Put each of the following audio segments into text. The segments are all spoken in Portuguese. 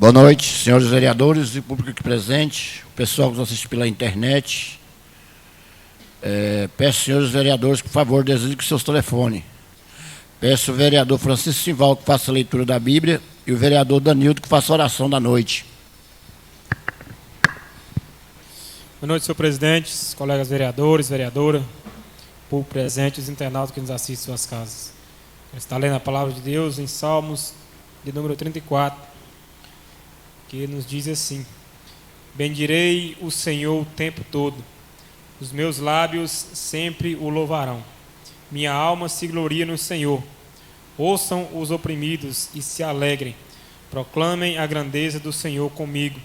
Boa noite, senhores vereadores e público aqui presente, o pessoal que nos assiste pela internet. Peço aos senhores vereadores, por favor, desliguem seus telefones. Peço ao vereador Francisco Simval que faça a leitura da Bíblia e o vereador Danildo que faça a oração da noite. Boa noite, senhor presidente, colegas vereadores, vereadora, público presente, os internautas que nos assistem em suas casas. Está lendo a palavra de Deus em Salmos, de número 34, que nos diz assim: bendirei o Senhor o tempo todo, os meus lábios sempre o louvarão. Minha alma se gloria no Senhor. Ouçam os oprimidos e se alegrem. Proclamem a grandeza do Senhor comigo.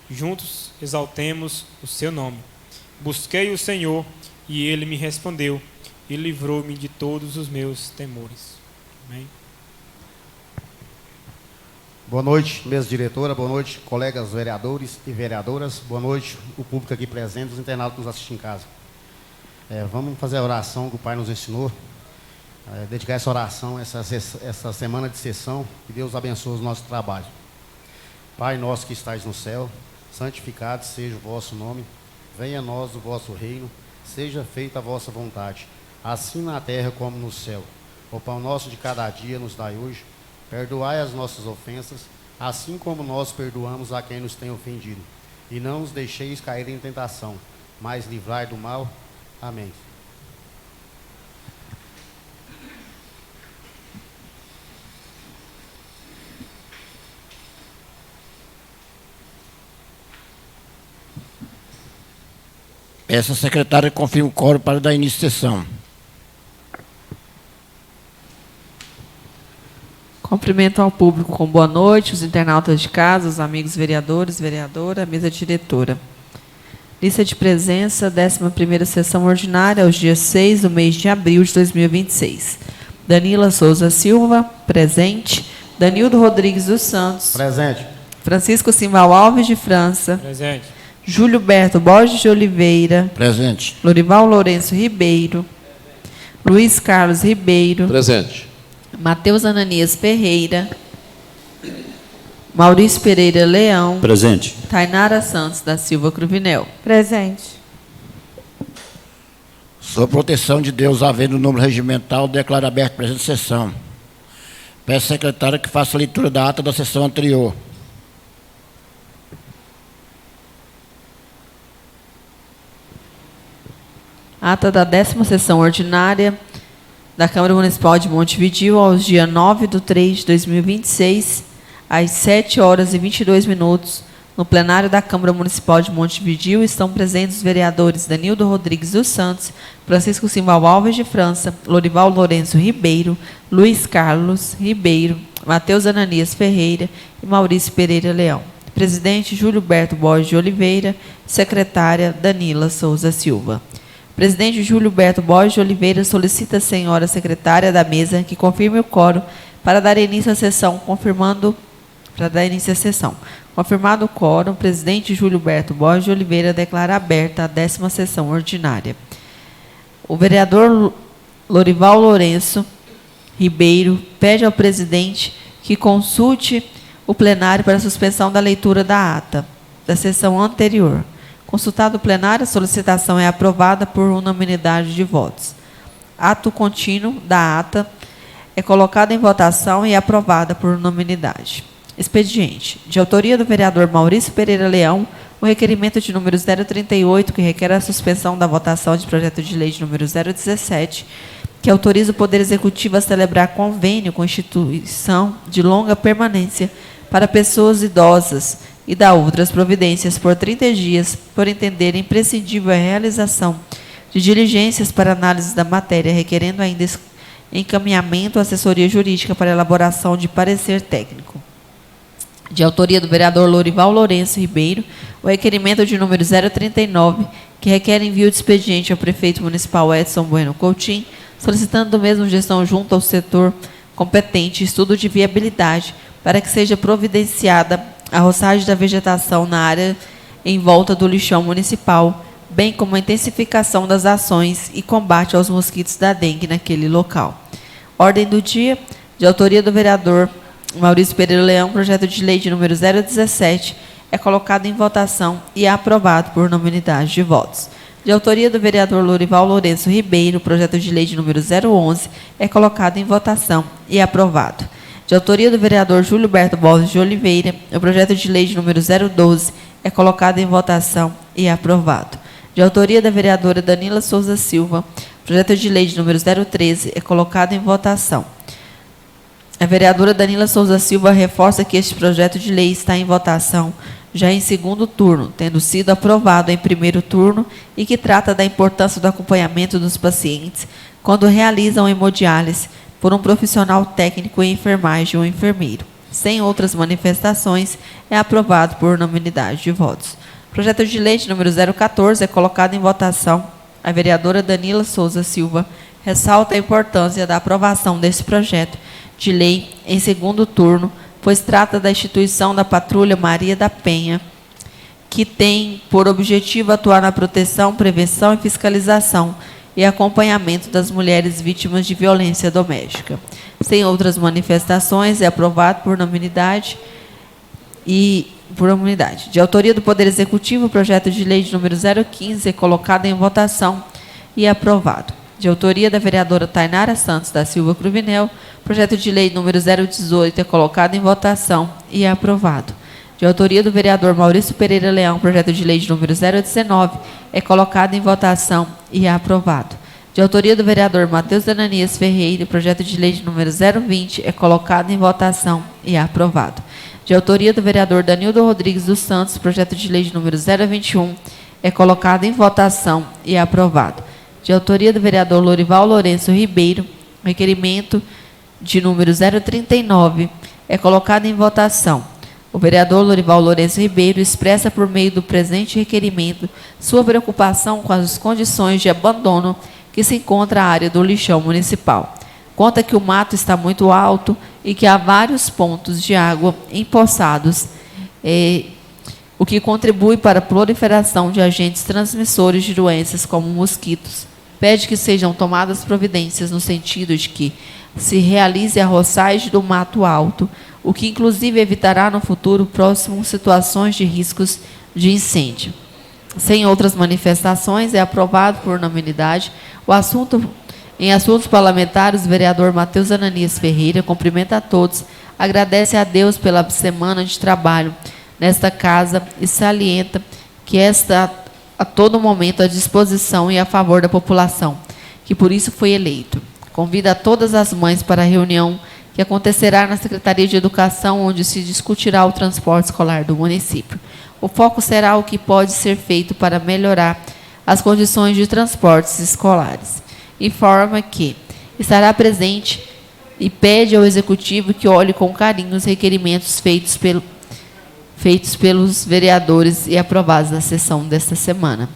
Juntos exaltemos o seu nome. Busquei o Senhor e ele me respondeu e livrou-me de todos os meus temores. Amém. Boa noite, mesa diretora, boa noite, colegas vereadores e vereadoras, boa noite, o público aqui presente, os internautas que nos assistem em casa. Vamos fazer a oração que o Pai nos ensinou, dedicar essa oração, essa semana de sessão, que Deus abençoe os nossos trabalhos. Pai nosso que estais no céu, santificado seja o vosso nome, venha a nós o vosso reino, seja feita a vossa vontade, assim na terra como no céu. O pão nosso de cada dia nos dai hoje, perdoai as nossas ofensas, assim como nós perdoamos a quem nos tem ofendido. E não nos deixeis cair em tentação, mas livrai do mal. Amém. Peço à secretária que confirme o quórum para dar início à sessão. Cumprimento ao público com boa noite, os internautas de casa, os amigos vereadores, vereadora, mesa diretora. Lista de presença, 11ª sessão ordinária, aos dias 6 do mês de abril de 2026. Danila Souza Silva, presente. Danildo Rodrigues dos Santos. Presente. Francisco Simval Alves de França. Presente. Júlio Berto Borges de Oliveira. Presente. Lorival Lourenço Ribeiro. Luiz Carlos Ribeiro. Presente. Matheus Ananias Ferreira. Maurício Pereira Leão. Presente. Tainara Santos da Silva Cruvinel. Presente. Sob proteção de Deus, havendo o número regimental, declaro aberta a presente sessão. Peço à secretária que faça a leitura da ata da sessão anterior. Ata da 10ª sessão ordinária da Câmara Municipal de Montevidéu, aos dias 9/3/2026, às 7h22, no plenário da Câmara Municipal de Montevidéu, estão presentes os vereadores Danildo Rodrigues dos Santos, Francisco Simval Alves de França, Lorival Lourenço Ribeiro, Luiz Carlos Ribeiro, Matheus Ananias Ferreira e Maurício Pereira Leão. Presidente Júlio Berto Borges de Oliveira, secretária Danila Souza Silva. Presidente Júlio Berto Borges de Oliveira solicita a senhora secretária da mesa que confirme o quórum para dar início à sessão, Confirmado o quórum, o presidente Júlio Berto Borges de Oliveira declara aberta a 10ª sessão ordinária. O vereador Lorival Lourenço Ribeiro pede ao presidente que consulte o plenário para a suspensão da leitura da ata da sessão anterior. Consultado o plenário, a solicitação é aprovada por unanimidade de votos. Ato contínuo da ata é colocado em votação e aprovada por unanimidade. Expediente. De autoria do vereador Maurício Pereira Leão, o requerimento de número 038, que requer a suspensão da votação de projeto de lei de número 017, que autoriza o Poder Executivo a celebrar convênio com instituição de longa permanência para pessoas idosas e da outras providências por 30 dias, por entender imprescindível a realização de diligências para análise da matéria, requerendo ainda encaminhamento à assessoria jurídica para elaboração de parecer técnico. De autoria do vereador Lorival Lourenço Ribeiro, o requerimento de número 039, que requer envio de expediente ao prefeito municipal Edson Bueno Coutinho, solicitando do mesmo gestão junto ao setor competente estudo de viabilidade para que seja providenciada a roçagem da vegetação na área em volta do lixão municipal, bem como a intensificação das ações e combate aos mosquitos da dengue naquele local. Ordem do dia, de autoria do vereador Maurício Pereira Leão, projeto de lei de número 017, é colocado em votação e é aprovado por unanimidade de votos. De autoria do vereador Lorival Lourenço Ribeiro, o projeto de lei de número 011 é colocado em votação e é aprovado. De autoria do vereador Júlio Berto Borges de Oliveira, o projeto de lei de número 012 é colocado em votação e é aprovado. De autoria da vereadora Danila Souza Silva, o projeto de lei de número 013 é colocado em votação. A vereadora Danila Souza Silva reforça que este projeto de lei está em votação já em segundo turno, tendo sido aprovado em primeiro turno e que trata da importância do acompanhamento dos pacientes quando realizam hemodiálise por um profissional técnico em enfermagem ou enfermeiro. Sem outras manifestações, é aprovado por unanimidade de votos. O projeto de lei de número 014 é colocado em votação. A vereadora Danila Souza Silva ressalta a importância da aprovação desse projeto de lei em segundo turno, pois trata da instituição da Patrulha Maria da Penha, que tem por objetivo atuar na proteção, prevenção e fiscalização e acompanhamento das mulheres vítimas de violência doméstica. Sem outras manifestações, é aprovado por unanimidade De autoria do Poder Executivo, o projeto de lei de número 015 é colocado em votação e é aprovado. De autoria da vereadora Tainara Santos da Silva Cruvinel, projeto de lei número 018 é colocado em votação e é aprovado. De autoria do vereador Maurício Pereira Leão, projeto de lei de número 019 é colocado em votação e é aprovado. De autoria do vereador Matheus Ananias Ferreira, projeto de lei de número 020 é colocado em votação e é aprovado. De autoria do vereador Danildo Rodrigues dos Santos, projeto de lei de número 021 é colocado em votação e é aprovado. De autoria do vereador Lorival Lourenço Ribeiro, requerimento de número 039 é colocado em votação. O vereador Lorival Lourenço Ribeiro expressa por meio do presente requerimento sua preocupação com as condições de abandono que se encontra a área do lixão municipal. Conta que o mato está muito alto e que há vários pontos de água empoçados, o que contribui para a proliferação de agentes transmissores de doenças como mosquitos. Pede que sejam tomadas providências no sentido de que se realize a roçagem do mato alto, o que inclusive evitará no futuro próximo situações de riscos de incêndio. Sem outras manifestações, é aprovado por unanimidade. Em assuntos parlamentares, o vereador Matheus Ananias Ferreira cumprimenta a todos, agradece a Deus pela semana de trabalho nesta casa e salienta que está a todo momento à disposição e a favor da população, que por isso foi eleito. Convida todas as mães para a reunião que acontecerá na Secretaria de Educação, onde se discutirá o transporte escolar do município. O foco será o que pode ser feito para melhorar as condições de transportes escolares. Informa que estará presente e pede ao Executivo que olhe com carinho os requerimentos feitos pelos vereadores e aprovados na sessão desta semana.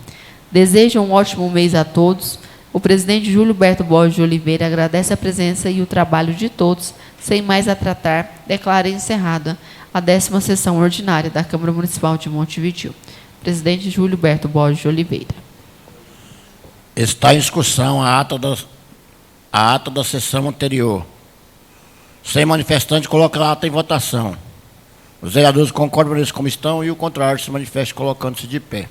Desejo um ótimo mês a todos. O presidente Júlio Berto Borges de Oliveira agradece a presença e o trabalho de todos. Sem mais a tratar, declara encerrada a 10ª sessão ordinária da Câmara Municipal de Montevidéu. Presidente Júlio Berto Borges de Oliveira. Está em discussão a ata da sessão anterior. Sem manifestante, coloca a ata em votação. Os vereadores concordam com isso como estão e o contrário se manifesta colocando-se de pé.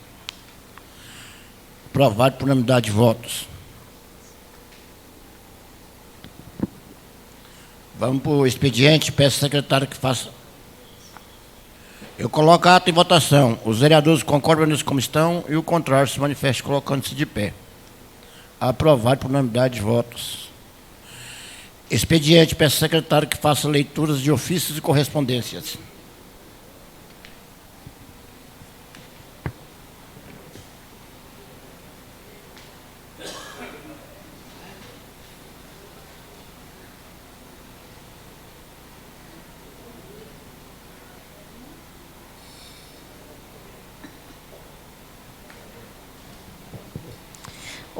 Aprovado por unanimidade de votos. Vamos para o expediente. Peço ao secretário que faça. Eu coloco a ata em votação. Os vereadores concordam nisso como estão e o contrário se manifesta colocando-se de pé. Aprovado por unanimidade de votos. Expediente. Peço ao secretário que faça leituras de ofícios e correspondências.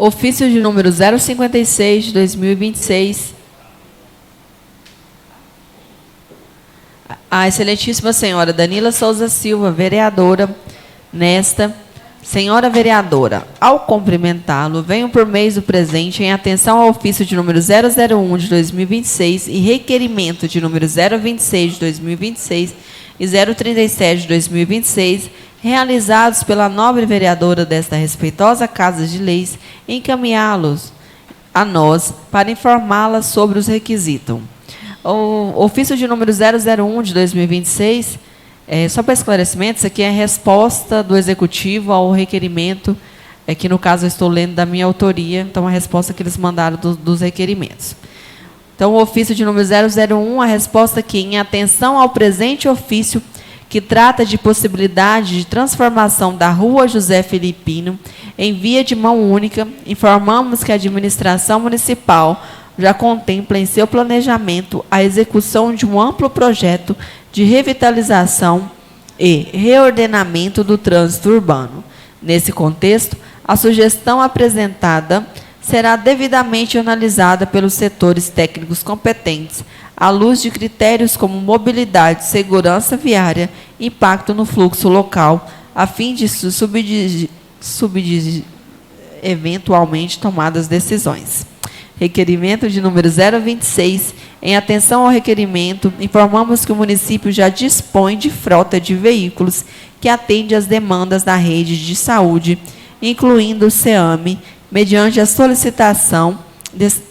Ofício de número 056, de 2026. A excelentíssima senhora Danila Souza Silva, vereadora, nesta Senhora vereadora, ao cumprimentá-lo, venho por meio do presente em atenção ao ofício de número 001 de 2026 e requerimento de número 026 de 2026 e 037 de 2026, realizados pela nobre vereadora desta respeitosa Casa de Leis, encaminhá-los a nós para informá-la sobre os requisitos. O ofício de número 001 de 2026, só para esclarecimento, isso aqui é a resposta do Executivo ao requerimento, que no caso eu estou lendo da minha autoria, então a resposta que eles mandaram dos requerimentos. Então, o ofício de número 001, a resposta que, em atenção ao presente ofício, que trata de possibilidade de transformação da Rua José Filipino em via de mão única, informamos que a administração municipal já contempla em seu planejamento a execução de um amplo projeto de revitalização e reordenamento do trânsito urbano. Nesse contexto, a sugestão apresentada será devidamente analisada pelos setores técnicos competentes, à luz de critérios como mobilidade, segurança viária, impacto no fluxo local, a fim de eventualmente tomadas decisões. Requerimento de número 026. Em atenção ao requerimento, informamos que o município já dispõe de frota de veículos que atende às demandas da rede de saúde, incluindo o SEAME, mediante a solicitação.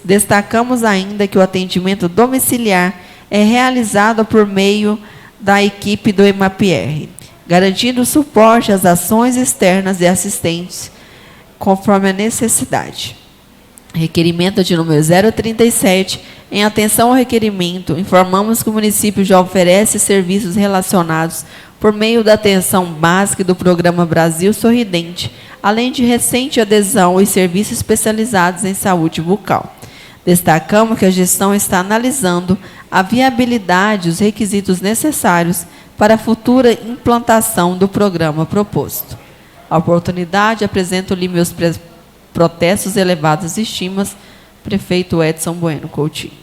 Destacamos ainda que o atendimento domiciliar é realizado por meio da equipe do EMAPR, garantindo suporte às ações externas e assistentes, conforme a necessidade. Requerimento de número 037. Em atenção ao requerimento, informamos que o município já oferece serviços relacionados por meio da atenção básica do Programa Brasil Sorridente, além de recente adesão aos serviços especializados em saúde bucal. Destacamos que a gestão está analisando a viabilidade e os requisitos necessários para a futura implantação do programa proposto. A oportunidade, apresento-lhe meus protestos, elevadas estimas, prefeito Edson Bueno Coutinho.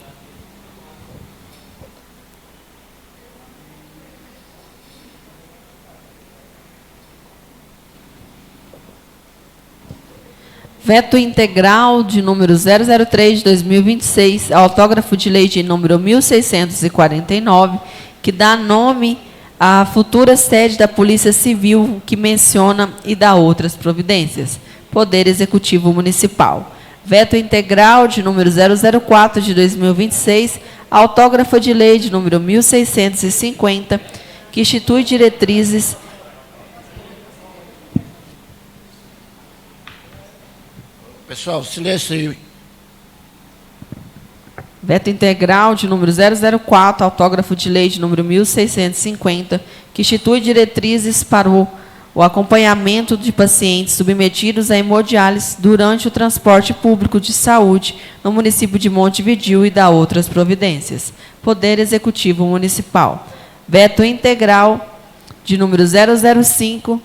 Veto integral de número 003 de 2026, autógrafo de lei de número 1649, que dá nome à futura sede da Polícia Civil, que menciona e dá outras providências. Poder Executivo Municipal. Veto integral de número 004 de 2026, autógrafo de lei de número 1650, que institui diretrizes Pessoal, silêncio aí. Veto integral de número 004, autógrafo de lei de número 1650, que institui diretrizes para o acompanhamento de pacientes submetidos a hemodiálise durante o transporte público de saúde no município de Montevidéu e dá outras providências. Poder Executivo Municipal. Veto integral de número 005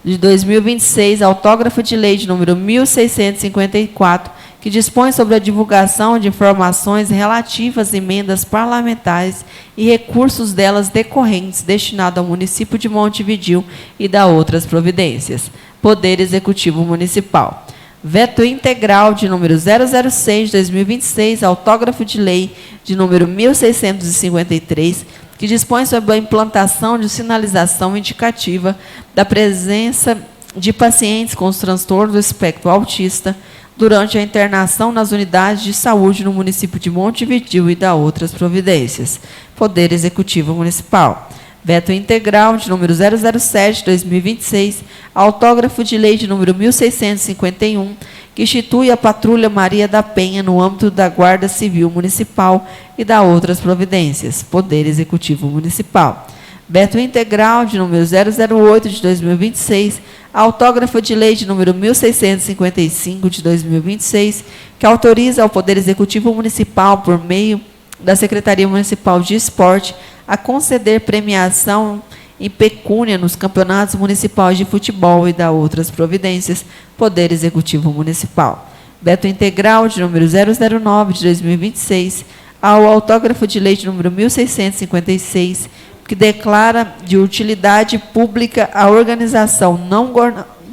de 2026, autógrafo de lei de número 1654, que dispõe sobre a divulgação de informações relativas a emendas parlamentares e recursos delas decorrentes destinado ao município de Montevidéu e dá outras providências. Poder Executivo Municipal. Veto integral de número 006 de 2026, autógrafo de lei de número 1653, que dispõe sobre a implantação de sinalização indicativa da presença de pacientes com os transtornos do espectro autista durante a internação nas unidades de saúde no município de Montevidéu e dá outras providências. Poder Executivo Municipal. Veto integral de número 007 de 2026, autógrafo de lei de número 1651, que institui a Patrulha Maria da Penha no âmbito da Guarda Civil Municipal e dá outras providências. Poder Executivo Municipal. Veto integral de número 008 de 2026, autógrafo de lei de número 1655 de 2026, que autoriza ao Poder Executivo Municipal, por meio da Secretaria Municipal de Esporte, a conceder premiação em pecúnia nos campeonatos municipais de futebol e dá outras providências. Poder Executivo Municipal. Veto integral de número 009 de 2026, ao autógrafo de lei de número 1656, que declara de utilidade pública a organização não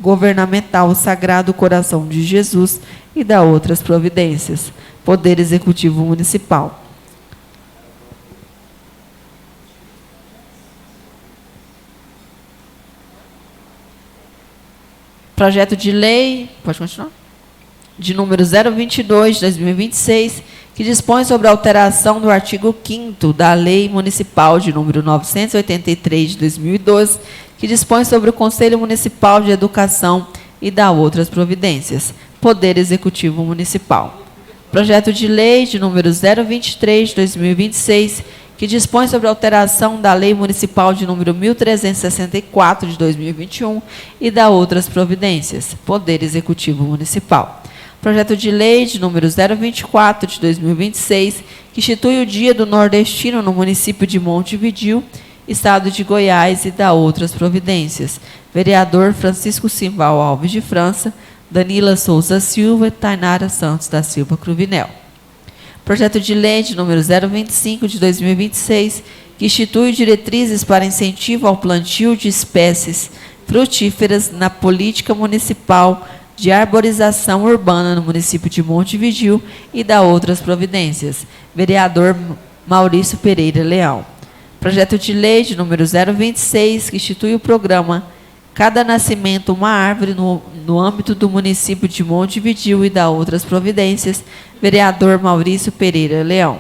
governamental Sagrado Coração de Jesus e da outras providências. Poder Executivo Municipal. Projeto de lei, pode continuar? De número 022 de 2026, que dispõe sobre a alteração do artigo 5º da Lei Municipal de número 983 de 2012, que dispõe sobre o Conselho Municipal de Educação e da outras providências. Poder Executivo Municipal. Projeto de lei de número 023 de 2026, que dispõe sobre a alteração da Lei Municipal de número 1364 de 2021 e da outras providências. Poder Executivo Municipal. Projeto de lei de número 024 de 2026, que institui o Dia do Nordestino no município de Montevidéu, Estado de Goiás e da outras providências. Vereador Francisco Simval Alves de França, Danila Souza Silva e Tainara Santos da Silva Cruvinel. Projeto de lei de número 025 de 2026, que institui diretrizes para incentivo ao plantio de espécies frutíferas na política municipal de arborização urbana no município de Montevidéu e da outras providências. Vereador Maurício Pereira Leão. Projeto de lei de número 026, que institui o programa Cada Nascimento uma Árvore no âmbito do município de Montevidéu e da outras providências. Vereador Maurício Pereira Leão.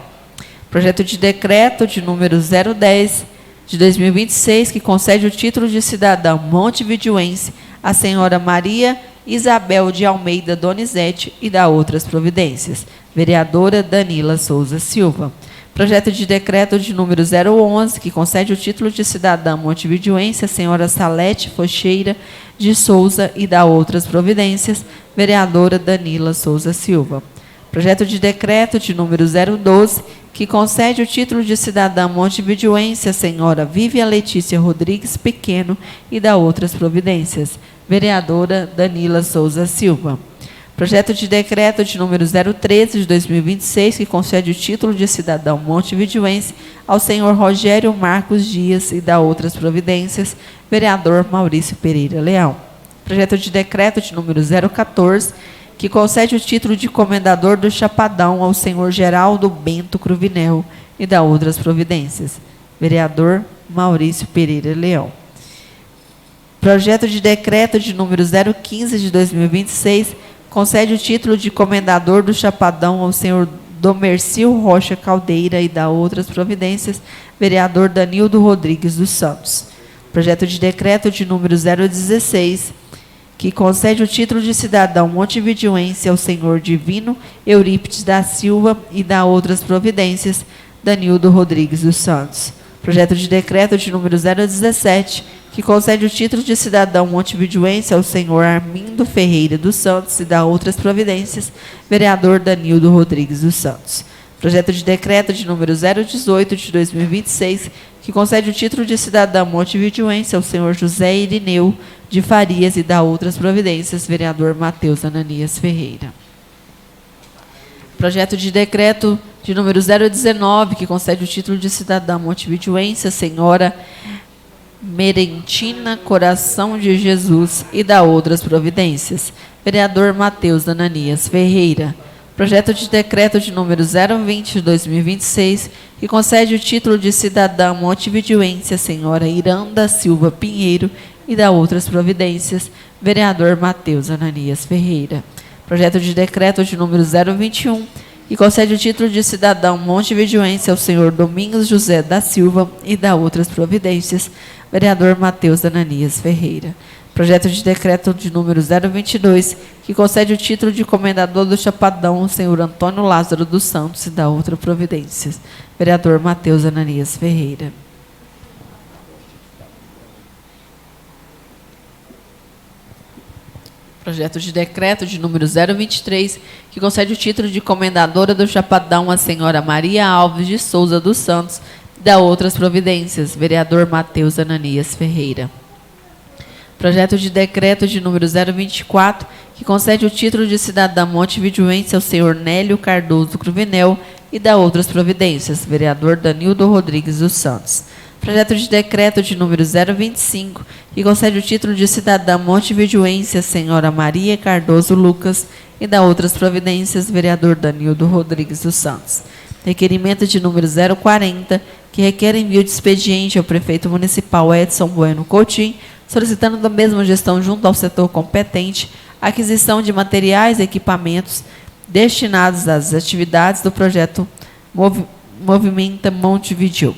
Projeto de decreto de número 010 de 2026, que concede o título de cidadã montevideuense à senhora Maria Isabel de Almeida Donizete e da outras providências. Vereadora Danila Souza Silva. Projeto de decreto de número 011, que concede o título de cidadã montevideuense à senhora Salete Focheira de Souza e da outras providências. Vereadora Danila Souza Silva. Projeto de decreto de número 012, que concede o título de cidadã montevideuense à senhora Vívia Letícia Rodrigues Pequeno e da outras providências. Vereadora Danila Souza Silva. Projeto de decreto de número 013 de 2026, que concede o título de cidadão montevideuense ao senhor Rogério Marcos Dias e da outras providências. Vereador Maurício Pereira Leão. Projeto de decreto de número 014, que concede o título de comendador do Chapadão ao senhor Geraldo Bento Cruvinel e da outras providências. Vereador Maurício Pereira Leão. Projeto de decreto de número 015 de 2026, concede o título de comendador do Chapadão ao senhor Domercil Rocha Caldeira e da outras providências. Vereador Danildo Rodrigues dos Santos. Projeto de decreto de número 016, que concede o título de cidadão montevideuense ao senhor Divino Eurípides da Silva e da outras providências. Danildo Rodrigues dos Santos. Projeto de decreto de número 017, que concede o título de cidadão montevideuense ao senhor Armindo Ferreira dos Santos e da outras providências. Vereador Danildo Rodrigues dos Santos. Projeto de decreto de número 018 de 2026, que concede o título de cidadão montevideuense ao senhor José Irineu de Farias e da outras providências. Vereador Matheus Ananias Ferreira. Projeto de decreto de número 019, que concede o título de cidadã montevideuense à senhora Merentina Coração de Jesus e da outras providências. Vereador Matheus Ananias Ferreira. Projeto de decreto de número 020 de 2026, que concede o título de cidadã montevideuense à senhora Iranda Silva Pinheiro e da outras providências. Vereador Matheus Ananias Ferreira. Projeto de decreto de número 021, que concede o título de cidadão montevideuense ao senhor Domingos José da Silva e da outras providências. Vereador Matheus Ananias Ferreira. Projeto de decreto de número 022, que concede o título de comendador do Chapadão ao senhor Antônio Lázaro dos Santos e da outras providências. Vereador Matheus Ananias Ferreira. Projeto de decreto de número 023, que concede o título de comendadora do Chapadão à senhora Maria Alves de Souza dos Santos e da outras providências. Vereador Matheus Ananias Ferreira. Projeto de decreto de número 024, que concede o título de cidadã montevideuense ao senhor Nélio Cardoso Cruvinel e da outras providências. Vereador Danildo Rodrigues dos Santos. Projeto de decreto de número 025, que concede o título de cidadã montevideoense à senhora Maria Cardoso Lucas e da outras providências, vereador Danildo Rodrigues dos Santos. Requerimento de número 040, que requer envio de expediente ao prefeito municipal Edson Bueno Coutinho, solicitando da mesma gestão junto ao setor competente a aquisição de materiais e equipamentos destinados às atividades do projeto Movimenta Montevideo.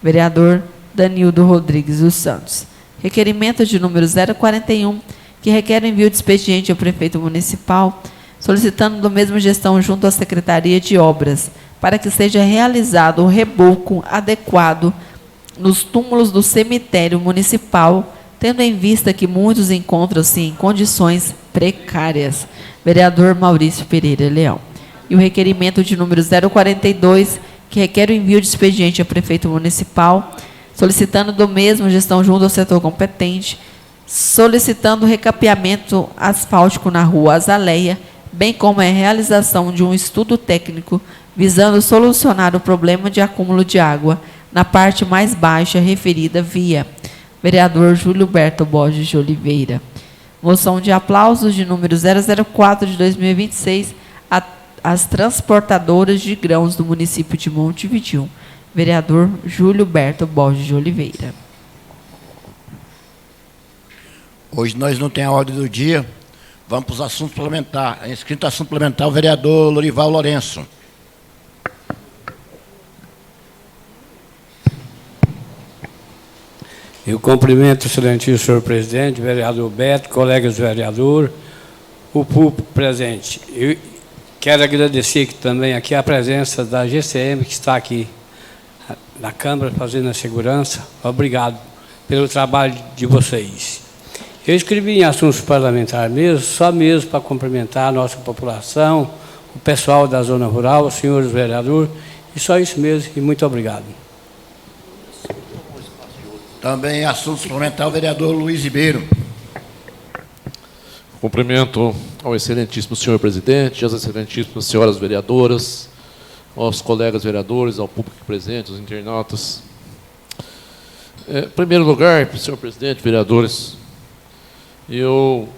Vereador Danildo Rodrigues dos Santos. Requerimento de número 041, que requer envio de expediente ao prefeito municipal, solicitando da mesma gestão junto à Secretaria de Obras, para que seja realizado o reboco adequado nos túmulos do cemitério municipal, tendo em vista que muitos encontram-se em condições precárias. Vereador Maurício Pereira Leão. E o requerimento de número 042, que requer o envio de expediente ao prefeito municipal, solicitando do mesmo gestão junto ao setor competente, solicitando o recapeamento asfáltico na rua Azaleia, bem como a realização de um estudo técnico visando solucionar o problema de acúmulo de água na parte mais baixa referida via vereador Júlio Berto Borges de Oliveira. Moção de aplausos de número 004 de 2026 às transportadoras de grãos do município de Montevideo. Vereador Júlio Berto Borges de Oliveira. Hoje nós não temos a ordem do dia. Vamos para os assuntos parlamentares. É inscrito assunto parlamentar o vereador Lorival Lourenço. Eu cumprimento o excelentíssimo senhor presidente, vereador Beto, colegas vereadores, o público presente. Eu quero agradecer também aqui a presença da GCM, que está aqui na Câmara fazendo a segurança. Obrigado pelo trabalho de vocês. Eu escrevi em assuntos parlamentares mesmo, só mesmo para cumprimentar a nossa população, o pessoal da zona rural, os senhores vereadores, e só isso mesmo, e muito obrigado. Também assunto suplementar o vereador Luiz Ribeiro. Cumprimento ao excelentíssimo senhor presidente, às excelentíssimas senhoras vereadoras, aos colegas vereadores, ao público presente, aos internautas. Em primeiro lugar, senhor presidente, vereadores, eu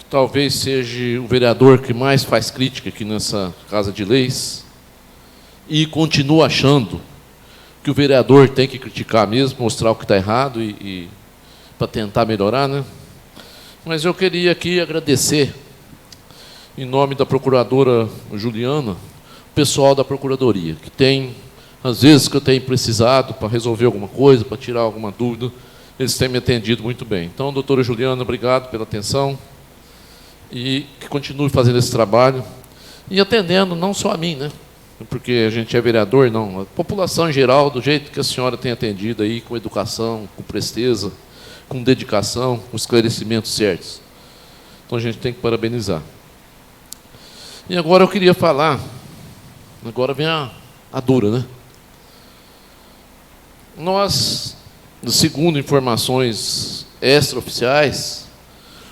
talvez seja o vereador que mais faz crítica aqui nessa Casa de Leis e continuo achando que o vereador tem que criticar mesmo, mostrar o que está errado e para tentar melhorar, né? Mas eu queria aqui agradecer, em nome da procuradora Juliana, o pessoal da Procuradoria, que tem, às vezes que eu tenho precisado para resolver alguma coisa, para tirar alguma dúvida, eles têm me atendido muito bem. Então, doutora Juliana, obrigado pela atenção e que continue fazendo esse trabalho e atendendo não só a mim, né? Porque a gente é vereador, não. A população em geral, do jeito que a senhora tem atendido aí, com educação, com presteza, com dedicação, com esclarecimentos certos. Então a gente tem que parabenizar. E agora eu queria falar, agora vem a dura, né? Nós, segundo informações extraoficiais,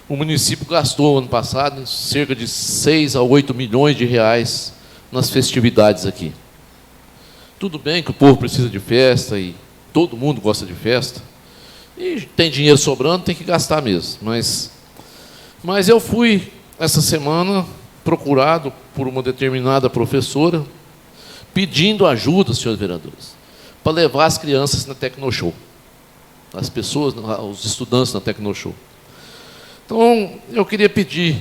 o município gastou ano passado cerca de 6 a 8 milhões de reais nas festividades aqui. Tudo bem que o povo precisa de festa e todo mundo gosta de festa, e tem dinheiro sobrando, tem que gastar mesmo. Mas eu fui, essa semana, procurado por uma determinada professora, pedindo ajuda, senhores vereadores, para levar as crianças na Tecnoshow, as pessoas, os estudantes na Tecnoshow. Então, eu queria pedir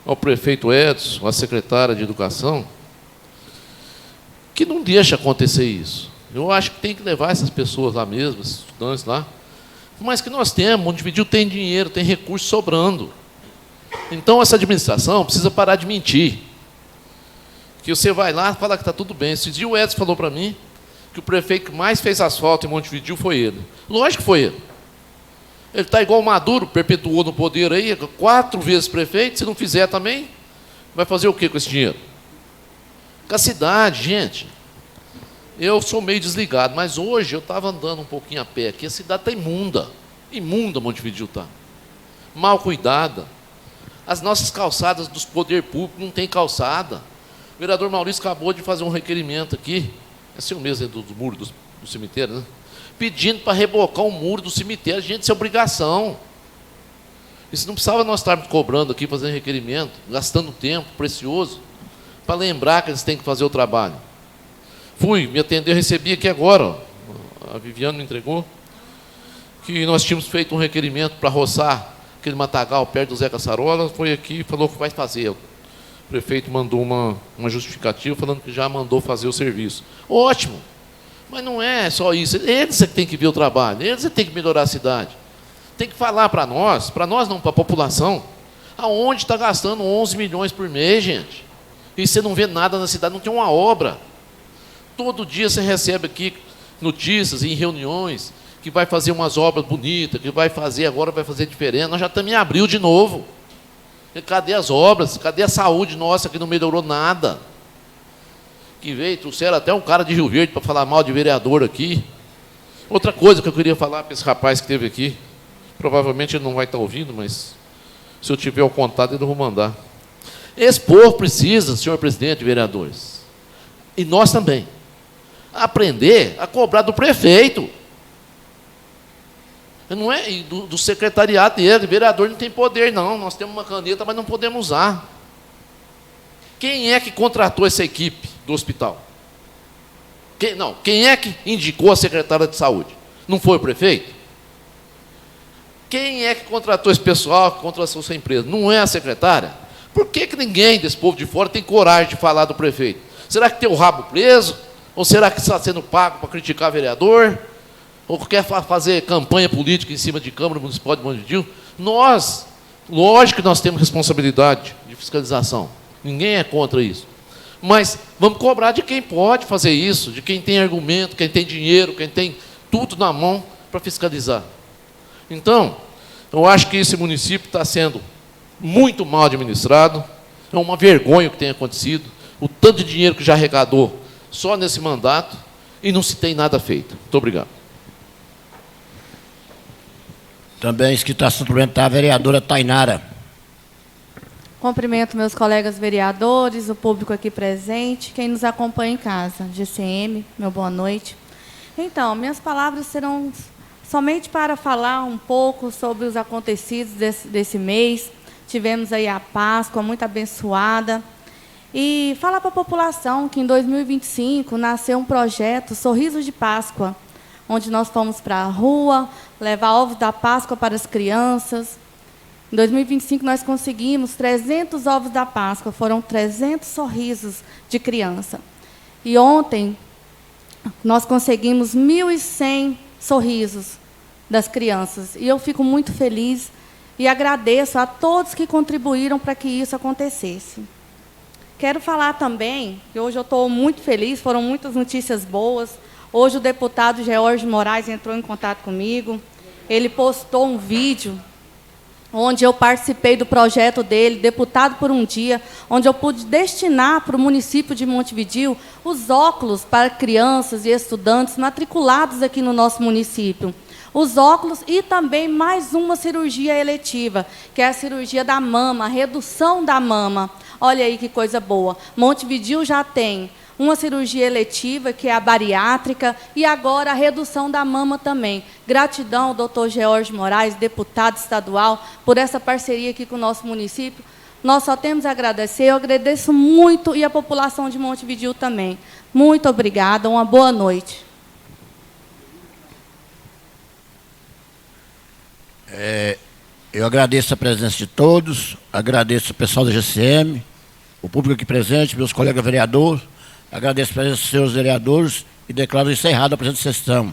ao prefeito Edson, à secretária de Educação, que não deixe acontecer isso. Eu acho que tem que levar essas pessoas lá mesmo, esses estudantes lá, mas que nós temos, Montevideo tem dinheiro, tem recurso sobrando. Então, essa administração precisa parar de mentir. Que você vai lá e fala que está tudo bem. Esse dia o Edson falou para mim que o prefeito que mais fez asfalto em Montevideo foi ele. Lógico que foi ele. Ele está igual o Maduro, perpetuou no poder aí, 4 vezes prefeito, se não fizer também, vai fazer o que com esse dinheiro? Com a cidade, gente. Eu sou meio desligado, mas hoje eu estava andando um pouquinho a pé aqui, a cidade está imunda. Imunda Montevideo está. Mal cuidada. As nossas calçadas dos poderes públicos não tem calçada. O vereador Maurício acabou de fazer um requerimento aqui, é seu mesmo, do muro do cemitério, né? pedindo para rebocar o muro do cemitério. Gente, isso é obrigação. Isso não precisava nós estarmos cobrando aqui, fazendo requerimento, gastando tempo precioso, para lembrar que eles têm que fazer o trabalho. Fui, me atendeu, recebi aqui agora, ó, a Viviane me entregou, que nós tínhamos feito um requerimento para roçar aquele matagal perto do Zé Caçarola, foi aqui e falou que vai fazer. O prefeito mandou uma justificativa falando que já mandou fazer o serviço. Ótimo, mas não é só isso, eles é que tem que ver o trabalho, eles é que tem que melhorar a cidade. Tem que falar para nós não, para a população, aonde está gastando 11 milhões por mês, gente. E você não vê nada na cidade, não tem uma obra. Todo dia você recebe aqui notícias em reuniões que vai fazer umas obras bonitas, que vai fazer agora, vai fazer diferente. Nós já estamos em abril de novo. E cadê as obras? Cadê a saúde nossa que não melhorou nada? Que veio, trouxeram até um cara de Rio Verde para falar mal de vereador aqui. Outra coisa que eu queria falar para esse rapaz que esteve aqui, provavelmente ele não vai estar ouvindo, mas se eu tiver o contato, eu vou mandar. Esse povo precisa, senhor presidente e vereadores, e nós também, aprender a cobrar do prefeito. Não é do secretariado dele, vereador não tem poder, não. Nós temos uma caneta, mas não podemos usar. Quem é que contratou essa equipe do hospital? Quem é que indicou a secretária de saúde? Não foi o prefeito? Quem é que contratou esse pessoal, que contratou essa empresa? Não é a secretária? Por que ninguém desse povo de fora tem coragem de falar do prefeito? Será que tem o rabo preso? Ou será que está sendo pago para criticar vereador? Ou quer fazer campanha política em cima de Câmara Municipal de Montevidéu? Nós, lógico que nós temos responsabilidade de fiscalização. Ninguém é contra isso. Mas vamos cobrar de quem pode fazer isso, de quem tem argumento, quem tem dinheiro, quem tem tudo na mão para fiscalizar. Então, eu acho que esse município está sendo muito mal administrado, é uma vergonha o que tem acontecido, o tanto de dinheiro que já arrecadou só nesse mandato, e não se tem nada feito. Muito obrigado. Também inscrita a suplementar a vereadora Tainara. Cumprimento meus colegas vereadores, o público aqui presente, quem nos acompanha em casa. GCM, meu boa noite. Então, minhas palavras serão somente para falar um pouco sobre os acontecidos desse mês. Tivemos aí a Páscoa muito abençoada. E falar para a população que em 2025 nasceu um projeto Sorrisos de Páscoa, onde nós fomos para a rua, levar ovos da Páscoa para as crianças. Em 2025, nós conseguimos 300 ovos da Páscoa, foram 300 sorrisos de criança. E ontem, nós conseguimos 1.100 sorrisos das crianças. E eu fico muito feliz e agradeço a todos que contribuíram para que isso acontecesse. Quero falar também, que hoje eu estou muito feliz, foram muitas notícias boas. Hoje o deputado George Moraes entrou em contato comigo. Ele postou um vídeo onde eu participei do projeto dele, Deputado por um Dia, onde eu pude destinar para o município de Montevidéu os óculos para crianças e estudantes matriculados aqui no nosso município. Os óculos e também mais uma cirurgia eletiva, que é a cirurgia da mama, a redução da mama. Olha aí que coisa boa. Montevidéu já tem uma cirurgia eletiva, que é a bariátrica, e agora a redução da mama também. Gratidão ao doutor George Moraes, deputado estadual, por essa parceria aqui com o nosso município. Nós só temos a agradecer, eu agradeço muito, e a população de Montevidéu também. Muito obrigada, uma boa noite. Eu agradeço a presença de todos, agradeço o pessoal da GCM, o público aqui presente, meus colegas vereadores, agradeço a presença dos senhores vereadores e declaro encerrada a presente sessão.